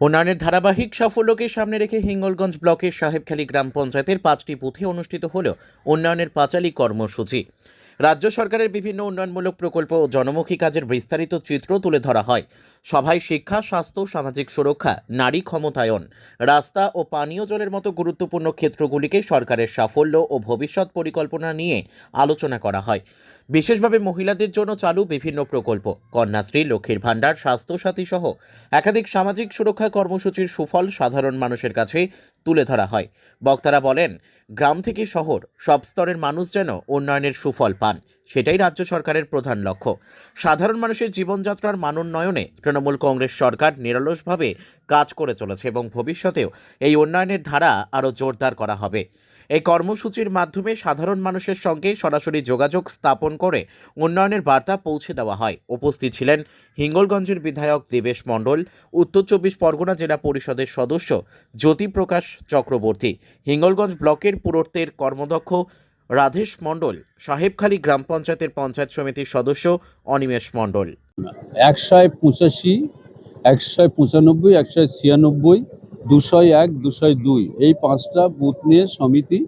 উন্নয়নের ধারাবাহিক সাফল্যকে সামনে রেখে হিঙ্গলগঞ্জ ব্লকের সাহেবখালী গ্রাম পঞ্চায়েতের 5টি বুথে অনুষ্ঠিত হল উন্নয়নের পাঁচালী কর্মসূচি। রাজ্য সরকারের বিভিন্ন উন্নয়নমূলক প্রকল্প ও জনমুখী কাজের বিস্তারিত চিত্র তুলে ধরা হয়। সভায় শিক্ষা, স্বাস্থ্য, সামাজিক সুরক্ষা, নারী ক্ষমতায়ন, রাস্তা ও পানীয় জলের মতো গুরুত্বপূর্ণ ক্ষেত্রগুলিকে সরকারের সাফল্য ও ভবিষ্যৎ পরিকল্পনা নিয়ে আলোচনা করা হয়। বিশেষভাবে মহিলাদের জন্য চালু বিভিন্ন প্রকল্প, কন্যাশ্রী, লক্ষ্মীর ভাণ্ডার, স্বাস্থ্যসাথী সহ একাধিক সামাজিক সুরক্ষা কর্মসূচির সুফল সাধারণ মানুষের কাছে তুলে ধরা হয়। বক্তারা বলেন, গ্রাম থেকে শহর সব স্তরের মানুষ যেন উন্নয়নের সুফল পান, সেটাই রাজ্য সরকারের প্রধান লক্ষ্য। সাধারণ মানুষের জীবনযাত্রার মানোন্নয়নে তৃণমূল কংগ্রেস সরকার নিরলসভাবে কাজ করে চলেছে এবং ভবিষ্যতেও এই উন্নয়নের ধারা আরও জোরদার করা হবে। এই কর্মসূচির মাধ্যমে সাধারণ মানুষের সঙ্গে সরাসরি যোগাযোগ স্থাপন করে উন্নয়নের বার্তা পৌঁছে দেওয়া হয়। উপস্থিত ছিলেন হিঙ্গলগঞ্জের বিধায়ক দেবেশ মণ্ডল, উত্তর 24 পরগনা জেলা পরিষদের সদস্য জ্যোতিপ্রকাশ চক্রবর্তী, হিঙ্গলগঞ্জ ব্লকের পূর্তের কর্মদক্ষ রাধেশ মণ্ডল, সাহেবখালী গ্রাম পঞ্চায়েতের পঞ্চায়েত সমিতির সদস্য অনিমেষ মণ্ডল। 185, 195, 196, 201, 202 এই 5টা বুথ নিয়ে সমিতি।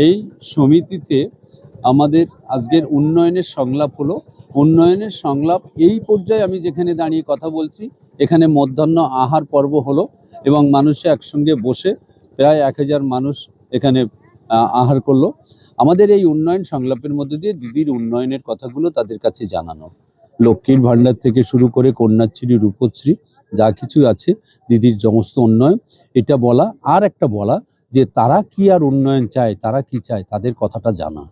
এই সমিতিতে আমাদের আজকের উন্নয়নের সংলাপ হলো। উন্নয়নের সংলাপ এই পর্যায়ে আমি যেখানে দাঁড়িয়ে কথা বলছি, এখানে মধ্যাহ্ন আহার পর্ব হলো এবং মানুষে একসঙ্গে বসে প্রায় 1000 মানুষ এখানে আহার করলো। আমাদের এই উন্নয়ন সংলাপের মধ্যে দিয়ে দিদির উন্নয়নের কথাগুলো তাদের কাছে জানানো, লক্ষ্মীর ভাণ্ডার থেকে শুরু করে কন্যাশ্রী, রূপশ্রী, যা কিছু আছে দিদির সমস্ত উন্নয়ন, এটা বলা। আর একটা বলা যে তারা কি আর উন্নয়ন চায়, তারা কি চায়, তাদের কথাটা জানা।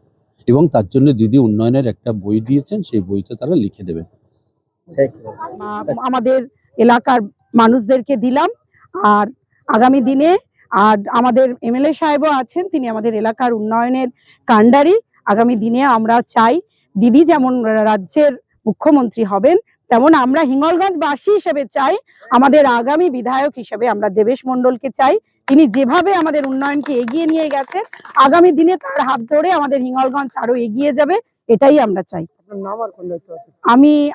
এবং তার জন্য দিদি উন্নয়নের একটা বই দিয়েছেন, সেই বইটা তারা লিখে দেবেন। আমাদের এলাকার মানুষদেরকে দিলাম। আর আগামী দিনে আর আমাদের এমএলএ সাহেবও আছেন, তিনি আমাদের এলাকার উন্নয়নের কাণ্ডারি। আগামী দিনে আমরা চাই দিদি যেমন রাজ্যের মুখ্যমন্ত্রী হবেন, তেমন আমরা হিঙ্গলগঞ্জবাসী হিসেবে চাই আমাদের আগামী বিধায়ক হিসেবে আমরা দেবেশ মণ্ডলকে চাই। তিনি যেভাবে আমাদের উন্নয়নকে এগিয়ে নিয়ে গেছেন, আগামী দিনে তার হাত ধরে আমাদের হিঙ্গলগঞ্জ আরো এগিয়ে যাবে, এটাই আমরা চাই।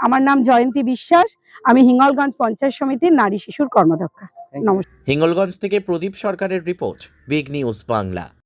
আমার নাম জয়ন্তী বিশ্বাস, আমি হিঙ্গলগঞ্জ পঞ্চায়েত সমিতির নারী শিশুর কর্মদক্ষা। নমস্কার। হিঙ্গলগঞ্জ থেকে প্রদীপ সরকারের রিপোর্ট, বিগ নিউজ বাংলা।